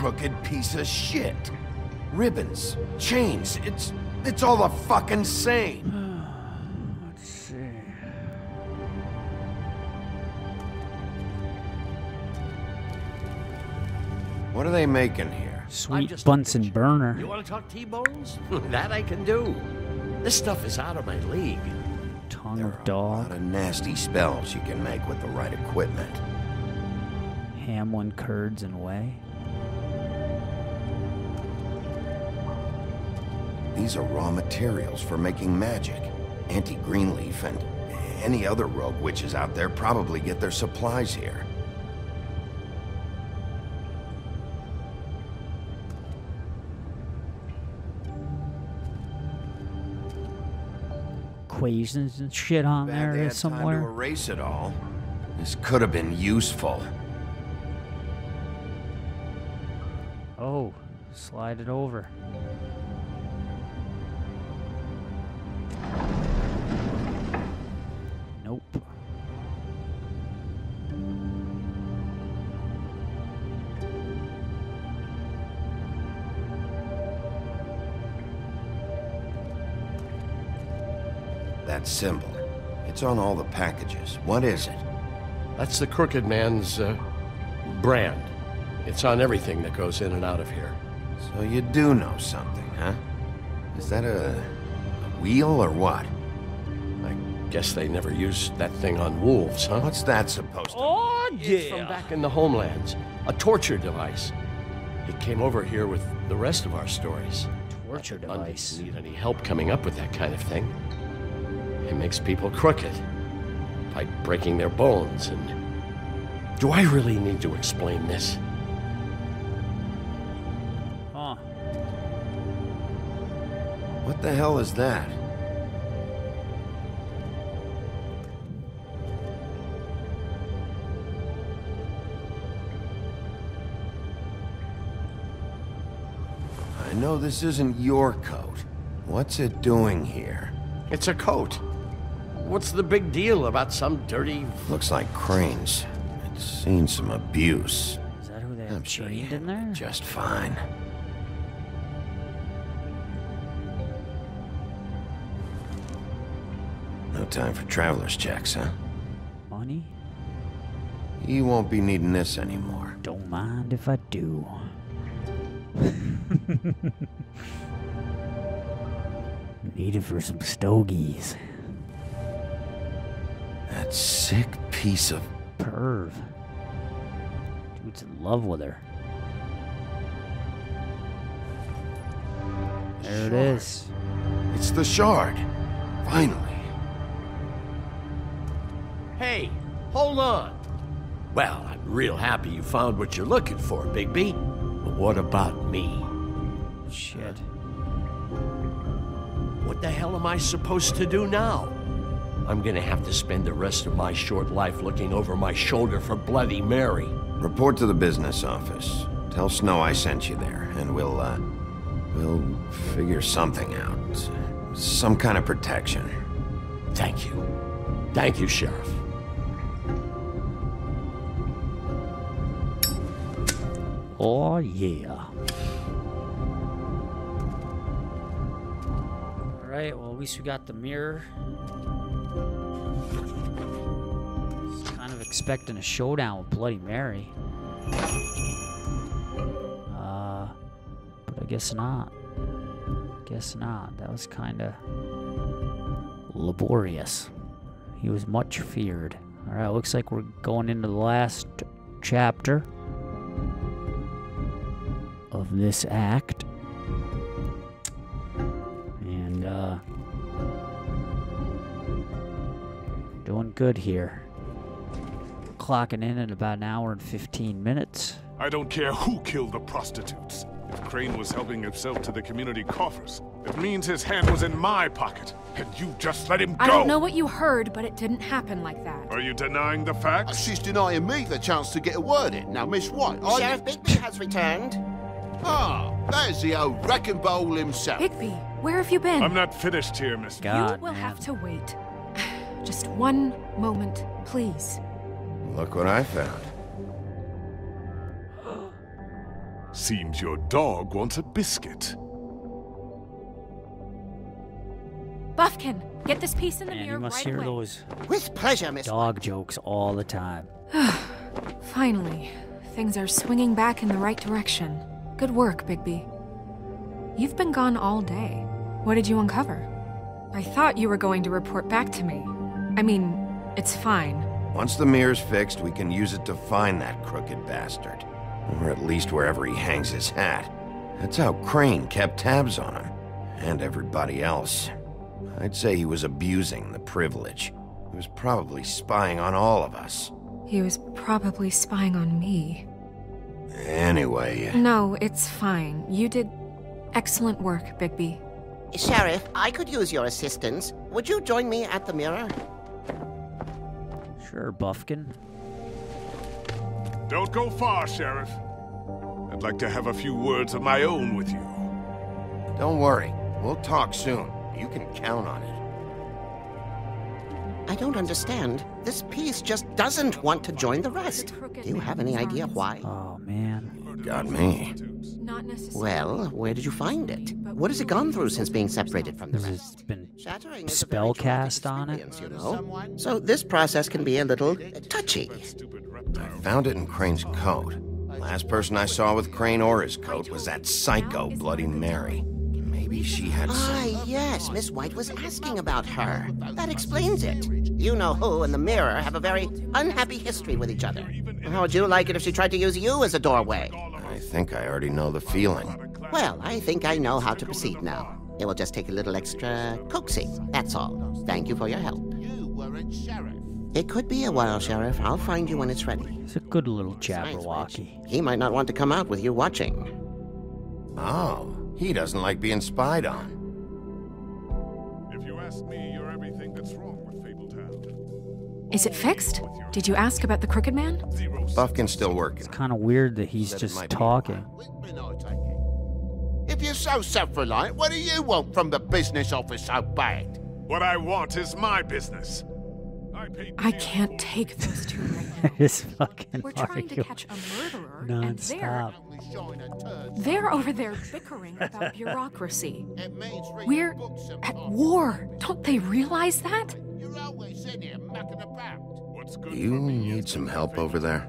crooked piece of shit. Ribbons, chains, it's all the fucking same. Let's see. What are they making here? Sweet Bunsen burner. You want to talk T-bones? That I can do. This stuff is out of my league. Tongue There of are a dog. lot of nasty spells you can make with the right equipment. Hamlin curds and whey. These are raw materials for making magic. Auntie Greenleaf and any other rogue witches out there probably get their supplies here. Equations and shit on Bad there they had time to somewhere. erase it all. This could have been useful. Oh, slide it over. Nope. That symbol. It's on all the packages. What is it? That's the Crooked Man's brand. It's on everything that goes in and out of here. So you do know something, huh? Is that a wheel or what? I guess they never used that thing on wolves, huh? What's that supposed to Oh, It's from back in the homelands. A torture device. It came over here with the rest of our stories. Torture device. Don't need any help coming up with that kind of thing. It makes people crooked by breaking their bones. And do I really need to explain this? Huh. What the hell is that? I know this isn't your coat. What's it doing here? It's a coat. What's the big deal about some dirty... Looks like Crane's. It's seen some abuse. Is that who they I'm have sure chained you in there? just fine. No time for traveler's checks, huh? Money? You won't be needing this anymore. Don't mind if I do. Need it for some stogies. That sick piece of... Perv. Dude's in love with her. There it is. It's the shard. Finally. Hey, hold on. Well, I'm real happy you found what you're looking for, Bigby. But what about me? Shit. What the hell am I supposed to do now? I'm gonna have to spend the rest of my short life looking over my shoulder for Bloody Mary. Report to the business office. Tell Snow I sent you there, and we'll figure something out. Some kind of protection. Thank you. Thank you, Sheriff. Oh, yeah. Alright, well, at least we got the mirror. Was kind of expecting a showdown with Bloody Mary. But I guess not. Guess not. That was kind of laborious. He was much feared. Alright, looks like we're going into the last chapter of this act. And, doing good here. Clocking in at about an hour and 15 minutes. I don't care who killed the prostitutes. If Crane was helping himself to the community coffers, it means his hand was in my pocket, and you just let him go! I don't know what you heard, but it didn't happen like that. Are you denying the facts? She's denying me the chance to get a word in. Now, Miss White, Sheriff Bigby has returned. Ah, there's the old wrecking bowl himself. Bigby, where have you been? I'm not finished here, Miss. God, you will man. have to wait. Just one moment, please. Look what I found. Seems your dog wants a biscuit. Buffkin, get this piece in the Man, mirror you must right hear away. those With pleasure, Miss dog jokes all the time. Finally, things are swinging back in the right direction. Good work, Bigby. You've been gone all day. What did you uncover? I thought you were going to report back to me. I mean, it's fine. Once the mirror's fixed, we can use it to find that crooked bastard. Or at least wherever he hangs his hat. That's how Crane kept tabs on him. And everybody else. I'd say he was abusing the privilege. He was probably spying on all of us. He was probably spying on me. Anyway... No, it's fine. You did excellent work, Bigby. Sheriff, I could use your assistance. Would you join me at the mirror? Sure, Buffkin. Don't go far, Sheriff. I'd like to have a few words of my own with you. Don't worry. We'll talk soon. You can count on it. I don't understand. This piece just doesn't want to join the rest. Do you have any idea why? Oh, man. Got me. Not necessarily. Well, where did you find it? What has it gone through since being separated from the There's rest? been Shattering is a spell very traumatic cast on it. experience, you know? So this process can be a little touchy. I found it in Crane's coat. Last person I saw with Crane or his coat was that psycho Bloody Mary. Maybe she had some... Ah, yes, Miss White was asking about her. That explains it. You know who and the mirror have a very unhappy history with each other. How would you like it if she tried to use you as a doorway? I think I already know the feeling. Well, I think I know how to proceed now. It will just take a little extra coaxing, that's all. Thank you for your help. You weren't sheriff. It could be a while, Sheriff. I'll find you when it's ready. He's a good little Besides Jabberwocky. which, he might not want to come out with you watching. Oh, he doesn't like being spied on. If you ask me, you're everything that's wrong with Fabletown. Is it fixed? Did you ask about the Crooked Man? Buffkin's still working. It's kind of weird that he's Said it just might be talking. Whitman, I take it. If you're so self-reliant, what do you want from the business office so bad? What I want is my business. I can't take those two right now. It's fucking We're trying to arguing catch a murderer, non-stop. Only showing a turd. they're over there bickering about bureaucracy. It means reading We're books and at books. war. Don't they realize that? You're always in here mucking about. What's good You for me need is some good for help over there?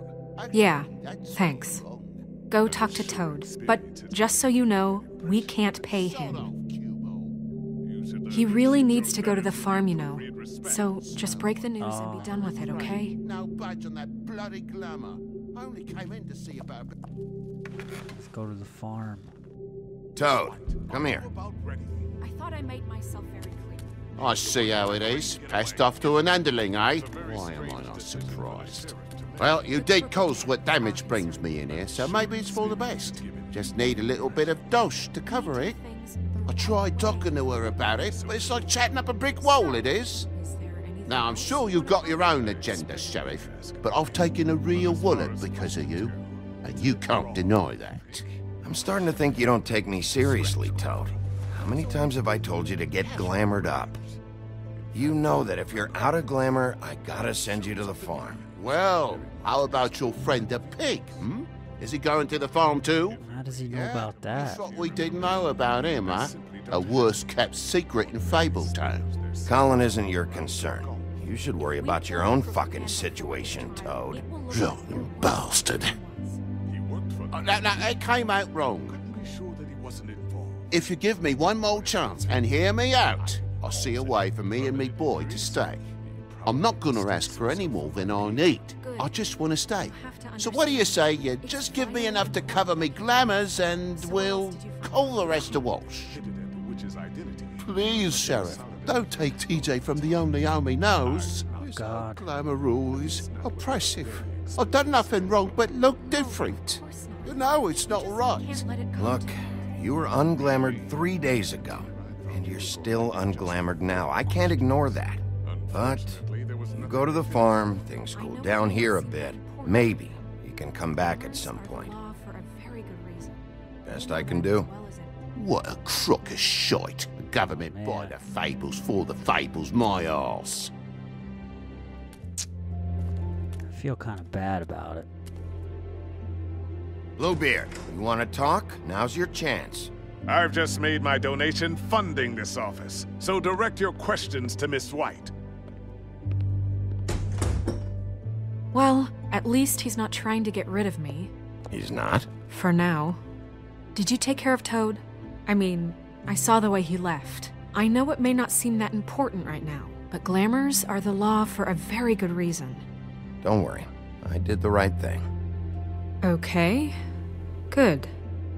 Yeah, That's thanks. wrong. Go talk to Toad. But just so you know, we can't pay him. Off, Cubo. He really needs to go to the farm, you know. So just break the news and be done with it, okay? No budge on that bloody glamour. I only came in to see about... Let's go to the farm. Toad, come here. I thought I made myself very clear. I see how it is. Passed off to an underling, eh? Why am I not surprised? Well, you did cause what damage brings me in here, so maybe it's for the best. Just need a little bit of dosh to cover it. I tried talking to her about it, but it's like chatting up a brick wall, it is. Now, I'm sure you've got your own agenda, Sheriff, but I've taken a real wallet because of you, and you can't deny that. I'm starting to think you don't take me seriously, Toad. How many times have I told you to get glamored up? You know that if you're out of glamour, I gotta send you to the farm. Well, how about your friend the pig, hmm? Is he going to the farm too? How does he know about that? That's what we didn't know about him, huh? A worst-kept secret in Fabletown. Colin isn't your concern. You should worry about your own fucking situation, Toad. Rotten bastard. No, it came out wrong. Be sure that he wasn't involved. If you give me one more chance and hear me out, I'll see a way for me and me boy to stay. I'm not gonna ask for any more than I need. I just want to stay. So what do you say you just give me enough to cover me glamours and we'll call the rest a wash? Please, Sheriff, don't take TJ from the only home he knows. God. Glamour rule is oppressive. I've done nothing wrong but look different. You know it's not right. Can't let it go. Look, you were unglamored 3 days ago, and you're still unglamored now. I can't ignore that. But you go to the farm, things cool down here a bit. Maybe you can come back at some point. Law for a very good reason. Best I can do. Well as it. What a crock of shite. The government by the fables for the fables, my arse. I feel kind of bad about it. Bluebeard, you want to talk? Now's your chance. I've just made my donation funding this office, so direct your questions to Miss White. Well, at least he's not trying to get rid of me. He's not? For now. Did you take care of Toad? I mean, I saw the way he left. I know it may not seem that important right now, but glamours are the law for a very good reason. Don't worry. I did the right thing. Okay. Good.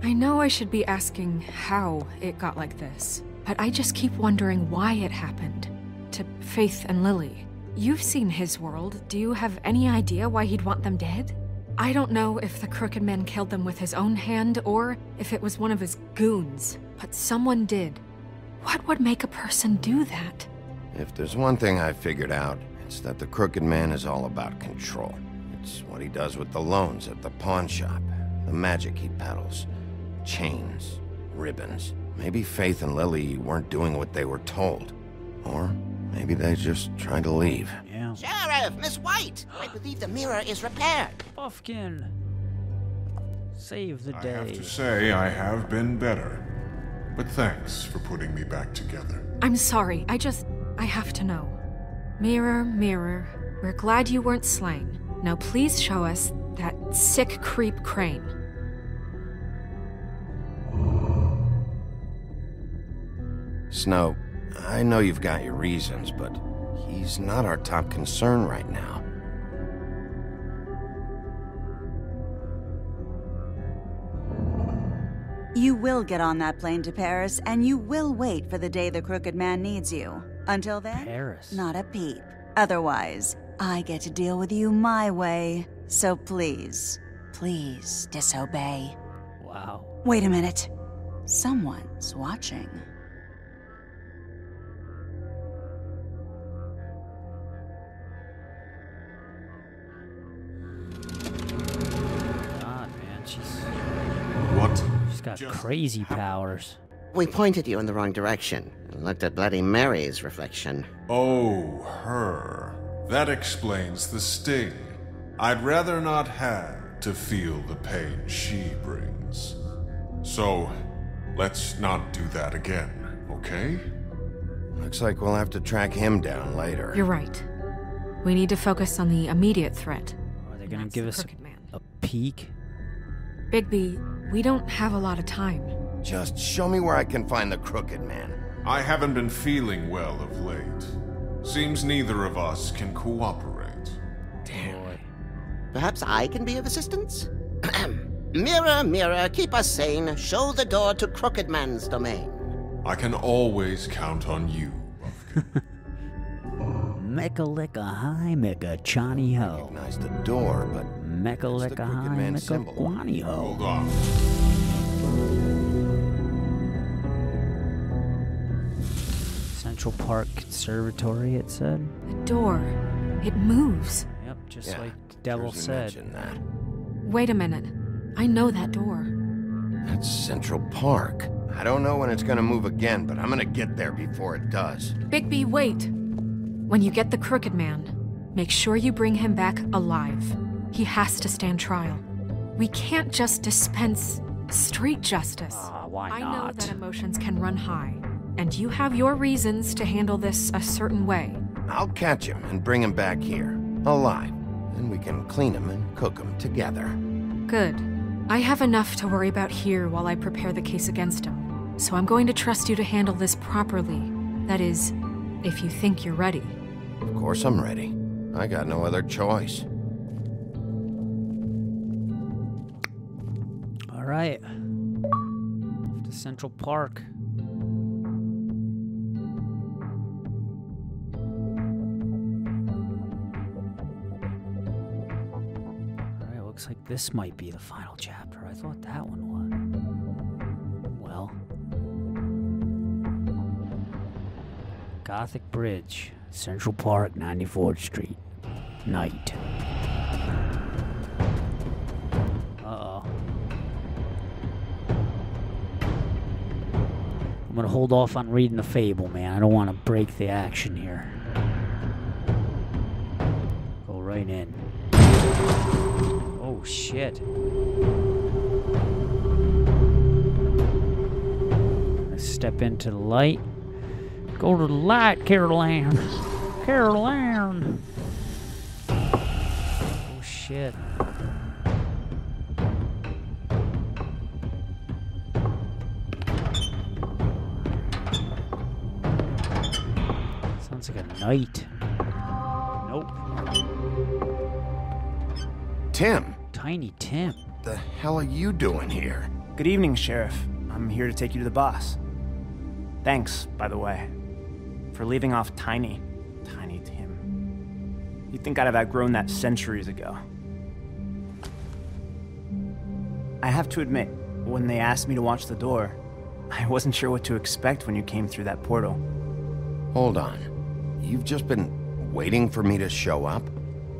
I know I should be asking how it got like this, but I just keep wondering why it happened. To Faith and Lily. You've seen his world. Do you have any idea why he'd want them dead? I don't know if the Crooked Man killed them with his own hand or if it was one of his goons, but someone did. What would make a person do that? If there's one thing I figured out, it's that the Crooked Man is all about control. It's what he does with the loans at the pawn shop, the magic he peddles, chains, ribbons. Maybe Faith and Lily weren't doing what they were told. Or maybe they just tried to leave. Yeah. Sheriff, Miss White! I believe the mirror is repaired. Buffkin! Save the day. I have to say, I have been better. But thanks for putting me back together. I'm sorry, I have to know. Mirror, mirror, we're glad you weren't slain. Now please show us that sick creep Crane. Snow, I know you've got your reasons, but he's not our top concern right now. You will get on that plane to Paris, and you will wait for the day the Crooked Man needs you. Until then, Paris. not a peep. Otherwise, I get to deal with you my way. So please, please disobey. Wow. Wait a minute. Someone's watching. God, man, she's got crazy powers. We pointed you in the wrong direction and looked at Bloody Mary's reflection. Oh, her. That explains the sting. I'd rather not have to feel the pain she brings. So, let's not do that again, okay? Looks like we'll have to track him down later. You're right. We need to focus on the immediate threat. Are they gonna give us a peek? Bigby, we don't have a lot of time. Just show me where I can find the Crooked Man. I haven't been feeling well of late. Seems neither of us can cooperate. Damn. Boy. Perhaps I can be of assistance? Mirror, mirror, keep us sane. Show the door to Crooked Man's domain. I can always count on you. Mecca licka hi, mecca chani ho. Recognize the door, but Mecca licka hi, mecca guani ho. Hold on. Central Park Conservatory, it said. The door. It moves. Yep, just yeah, like the devil said. That. Wait a minute. I know that door. That's Central Park. I don't know when it's gonna move again, but I'm gonna get there before it does. Bigby, wait. When you get the Crooked Man, make sure you bring him back alive. He has to stand trial. We can't just dispense street justice. Why not? I know that emotions can run high, and you have your reasons to handle this a certain way. I'll catch him and bring him back here, alive. Then we can clean him and cook him together. Good. I have enough to worry about here while I prepare the case against him. So I'm going to trust you to handle this properly. That is, if you think you're ready. Of course I'm ready. I got no other choice. All right. Off to Central Park. All right, looks like this might be the final chapter. I thought that one was. Well. Gothic Bridge, Central Park, 94th Street. Night. Uh-oh. I'm gonna hold off on reading the Fable, man. I don't want to break the action here. Go right in. Oh, shit. step into the light. Go to the light, Caroline. Caroline. Oh, shit. Sounds like a knight. Nope. Tim! Tiny Tim. The hell are you doing here? Good evening, Sheriff. I'm here to take you to the boss. Thanks, by the way, for leaving off Tiny Tim. You'd think I'd have outgrown that centuries ago. I have to admit, when they asked me to watch the door, I wasn't sure what to expect when you came through that portal. Hold on. You've just been waiting for me to show up?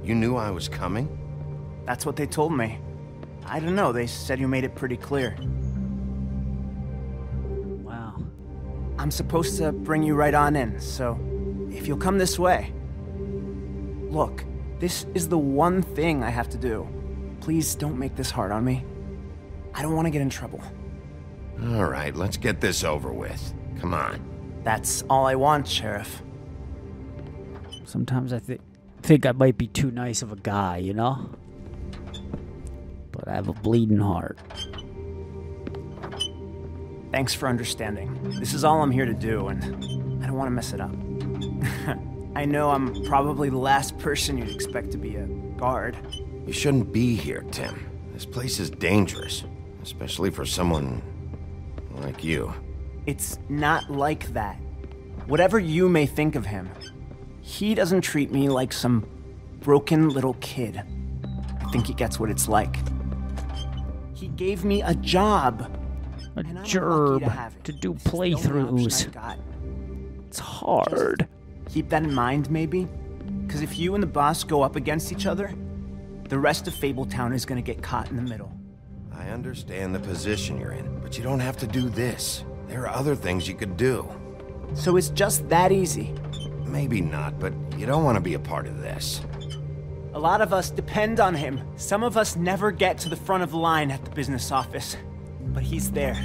You knew I was coming? That's what they told me. I don't know, they said you made it pretty clear. Wow. I'm supposed to bring you right on in, so if you'll come this way. Look, this is the one thing I have to do. Please don't make this hard on me. I don't want to get in trouble. All right, let's get this over with. Come on. That's all I want, Sheriff. Sometimes I think I might be too nice of a guy, you know? But I have a bleeding heart. Thanks for understanding. This is all I'm here to do, and I don't want to mess it up. I know I'm probably the last person you'd expect to be a guard. You shouldn't be here, Tim. This place is dangerous, especially for someone like you. It's not like that. Whatever you may think of him, he doesn't treat me like some broken little kid. I think he gets what it's like. He gave me a job. A job to do playthroughs. It's hard. Keep that in mind, maybe? Because if you and the boss go up against each other, the rest of Fabletown is going to get caught in the middle. I understand the position you're in, but you don't have to do this. There are other things you could do. So it's just that easy? Maybe not, but you don't want to be a part of this. A lot of us depend on him. Some of us never get to the front of the line at the business office. But he's there.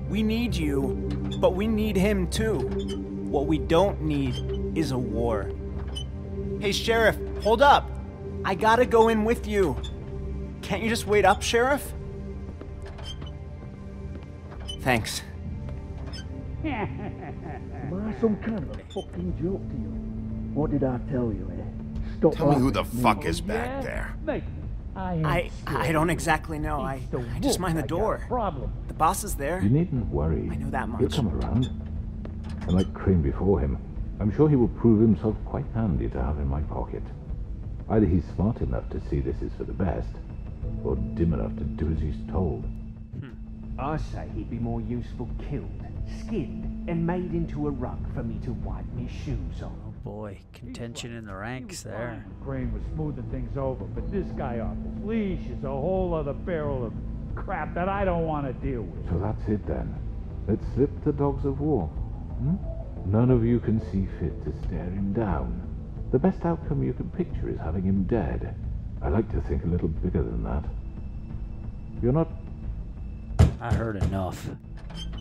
We need you, but we need him too. What we don't need is a war. Hey, Sheriff, hold up. I gotta go in with you. Can't you just wait up, Sheriff? Thanks. Am I some kind of a fucking joke to you? What did I tell you, eh? Stop. Tell me who the fuck is back there. Mate, I don't exactly know. I just mind the door. The boss is there. You needn't worry. I know that much. He'll come around. And like Crane before him, I'm sure he will prove himself quite handy to have in my pocket. Either he's smart enough to see this is for the best, or dim enough to do as he's told. I say he'd be more useful killed, skinned, and made into a rug for me to wipe me shoes on. Oh boy, contention in the ranks there. Crane was smoothing things over, but this guy off his leash is a whole other barrel of crap that I don't want to deal with. So that's it then. Let's slip the dogs of war. None of you can see fit to stare him down. The best outcome you can picture is having him dead. I like to think a little bigger than that. You're not... I heard enough.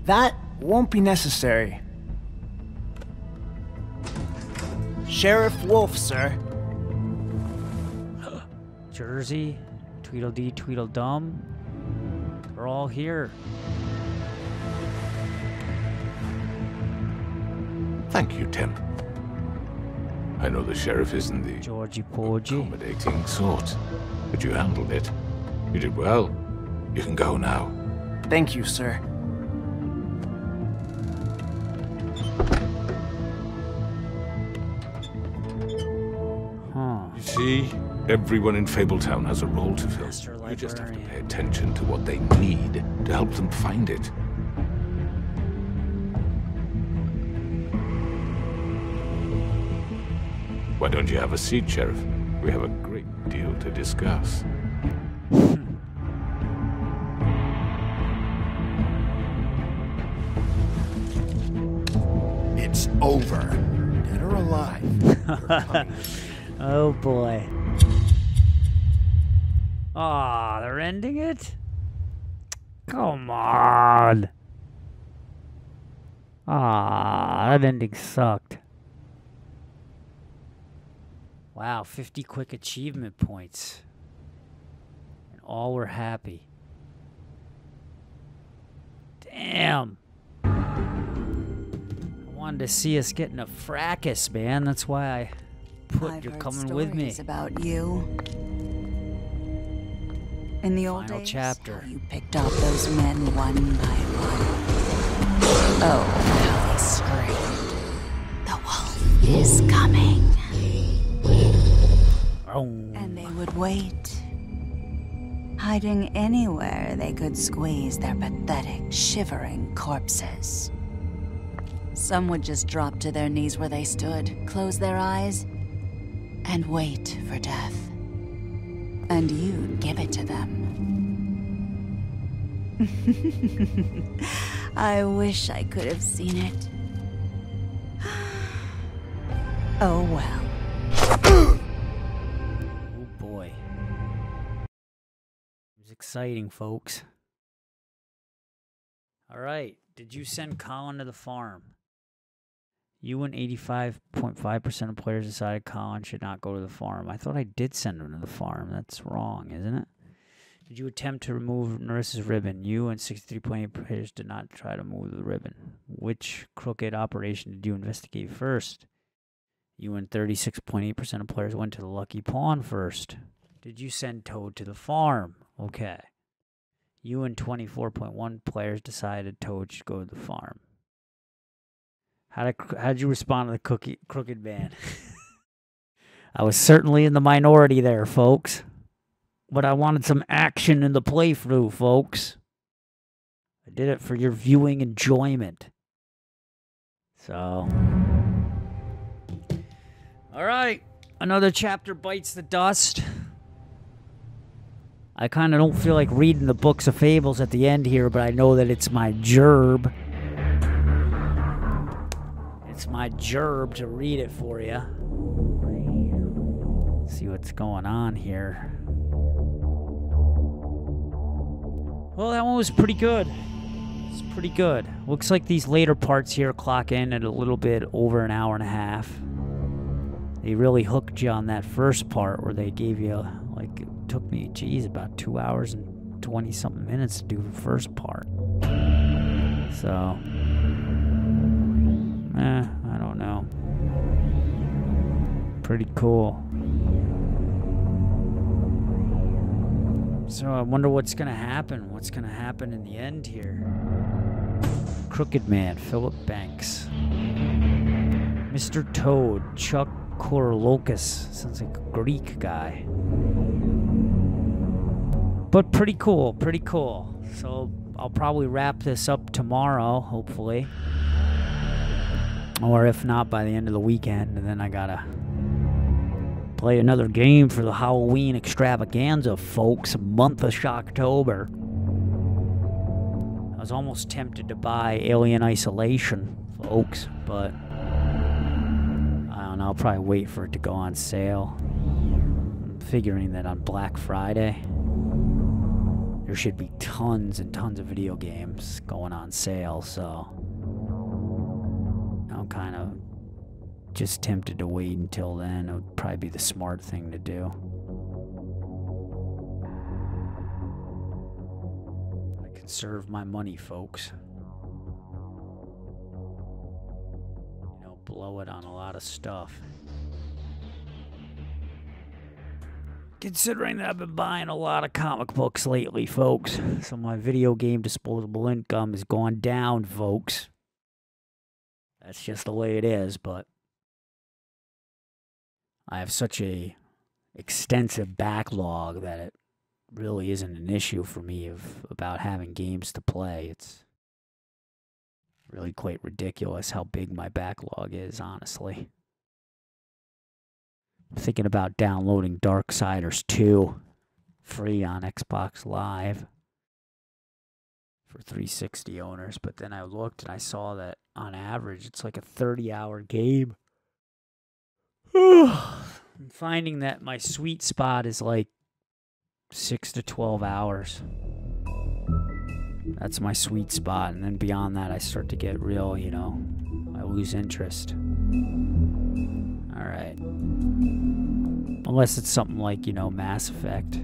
That won't be necessary. Sheriff Wolf, sir. Jersey, Tweedledee, Tweedledum. We're all here. Thank you, Tim. I know the sheriff isn't the Georgie Porgy accommodating sort, but you handled it. You did well. You can go now. Thank you, sir. Huh. You see, everyone in Fabletown has a role to fill. Master You just have to Librarian. pay attention to what they need to help them find it. Why don't you have a seat, Sheriff? We have a great deal to discuss. It's over. Dead or alive. Oh boy. Ah, they're ending it? Come on. Ah, that ending sucked. Wow, 50 quick achievement points. And all were happy. Damn. I wanted to see us getting a fracas, man. That's why I put You're Coming With Me. About you. In the old days, chapter. You picked off those men one by one. Oh, how they screamed. The wolf is coming. Oh. And they would wait, hiding anywhere they could squeeze their pathetic, shivering corpses. Some would just drop to their knees where they stood, close their eyes, and wait for death. And you'd give it to them. I wish I could have seen it. Oh well. Oh boy. It was exciting, folks. Alright, did you send Colin to the farm? You and 85.5% of players decided Colin should not go to the farm. I thought I did send him to the farm. That's wrong, isn't it? Did you attempt to remove Narissa's ribbon? You and 63.8 players did not try to move the ribbon. Which crooked operation did you investigate first? You and 36.8% of players went to the Lucky Pawn first. Did you send Toad to the farm? Okay. You and 24.1 players decided Toad should go to the farm. How'd you respond to the crooked man? I was certainly in the minority there, folks. But I wanted some action in the playthrough, folks. I did it for your viewing enjoyment. So. Alright. Another chapter bites the dust. I kind of don't feel like reading the books of Fables at the end here, but I know that it's my gerb. It's my gerb to read it for you. See what's going on here. Well, that one was pretty good. It's pretty good. Looks like these later parts here clock in at a little bit over an hour and a half. They really hooked you on that first part where they gave you, like, it took me, geez, about 2 hours and 20-something minutes to do the first part. So, I don't know. Pretty cool. So I wonder what's going to happen. What's going to happen in the end here? Crooked Man, Philip Banks. Mr. Toad, Chuck Korolokis. Sounds like a Greek guy. But pretty cool, pretty cool. So I'll probably wrap this up tomorrow, hopefully. Or if not, by the end of the weekend. And then I gotta play another game for the Halloween extravaganza, folks. Month of Shocktober. I was almost tempted to buy Alien Isolation, folks, but I don't know. I'll probably wait for it to go on sale. I'm figuring that on Black Friday, there should be tons and tons of video games going on sale, so I'm kind of just tempted to wait until then. It would probably be the smart thing to do. I conserve my money, folks. You know, blow it on a lot of stuff. Considering that I've been buying a lot of comic books lately, folks. So my video game disposable income has gone down, folks. That's just the way it is, but I have such a extensive backlog that it really isn't an issue for me about having games to play. It's really quite ridiculous how big my backlog is, honestly. I'm thinking about downloading Darksiders 2 free on Xbox Live for 360 owners, but then I looked and I saw that on average it's like a 30-hour game. I'm finding that my sweet spot is like 6 to 12 hours. That's my sweet spot, and then beyond that I start to get real, you know, I lose interest. Alright. Unless it's something like, you know, Mass Effect.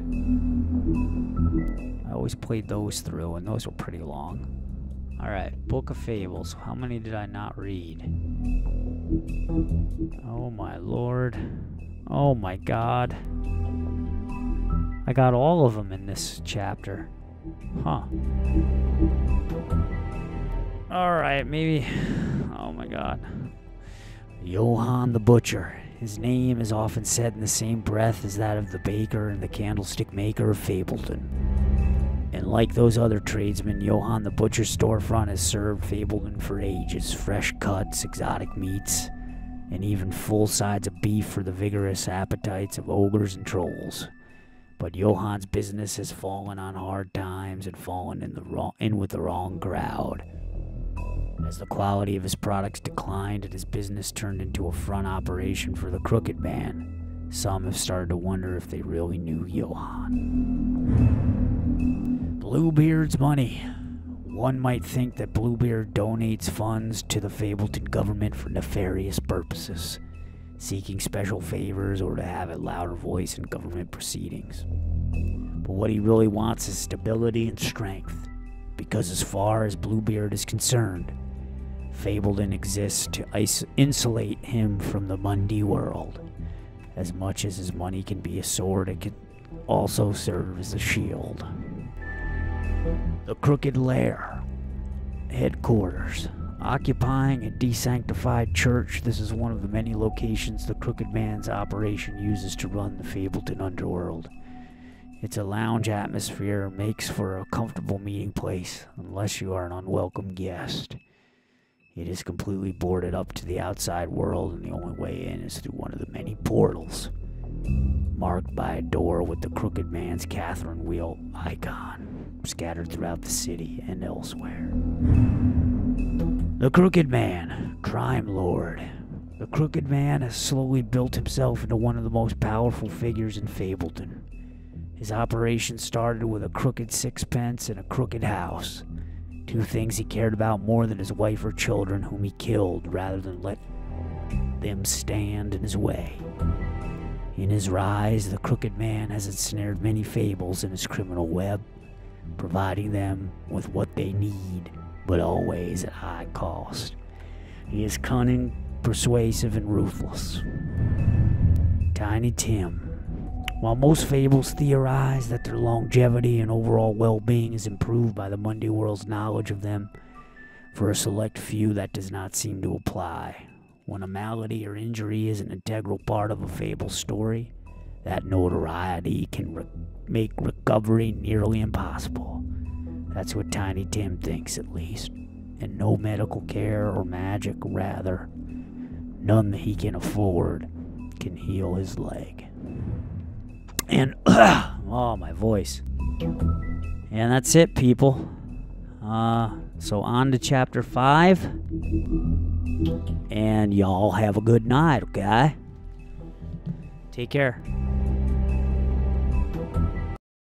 I always played those through, and those were pretty long. Alright, Book of Fables. How many did I not read? Oh my lord. Oh my god. I got all of them in this chapter. Huh. Alright, maybe... Oh my god. Johann the Butcher. His name is often said in the same breath as that of the baker and the candlestick maker of Fableton. And like those other tradesmen, Johann the Butcher's storefront has served Fableton for ages. Fresh cuts, exotic meats, and even full sides of beef for the vigorous appetites of ogres and trolls. But Johann's business has fallen on hard times and fallen in with the wrong crowd. As the quality of his products declined and his business turned into a front operation for the crooked man, some have started to wonder if they really knew Johann. Bluebeard's money. One might think that Bluebeard donates funds to the Fableton government for nefarious purposes, seeking special favors or to have a louder voice in government proceedings. But what he really wants is stability and strength, because as far as Bluebeard is concerned, Fableton exists to insulate him from the Mundy world. As much as his money can be a sword, it can also serve as a shield. The Crooked Lair. Headquarters. Occupying a desanctified church, this is one of the many locations the Crooked Man's operation uses to run the Fableton underworld. It's a lounge atmosphere, makes for a comfortable meeting place, unless you are an unwelcome guest. It is completely boarded up to the outside world, and the only way in is through one of the many portals, marked by a door with the Crooked Man's Catherine wheel icon, scattered throughout the city and elsewhere. The Crooked Man, crime lord. The Crooked Man has slowly built himself into one of the most powerful figures in Fableton. His operation started with a crooked sixpence and a crooked house. Two things he cared about more than his wife or children, whom he killed rather than let them stand in his way. In his rise, the Crooked Man has ensnared many fables in his criminal web, providing them with what they need, but always at high cost. He is cunning, persuasive, and ruthless. Tiny Tim. While most fables theorize that their longevity and overall well-being is improved by the Mundy world's knowledge of them, for a select few that does not seem to apply. When a malady or injury is an integral part of a fable story, that notoriety can make recovery nearly impossible. That's what Tiny Tim thinks, at least. And no medical care or magic, rather, none that he can afford, can heal his leg. And, oh, my voice. And that's it, people. So on to chapter 5. And y'all have a good night, okay? Take care.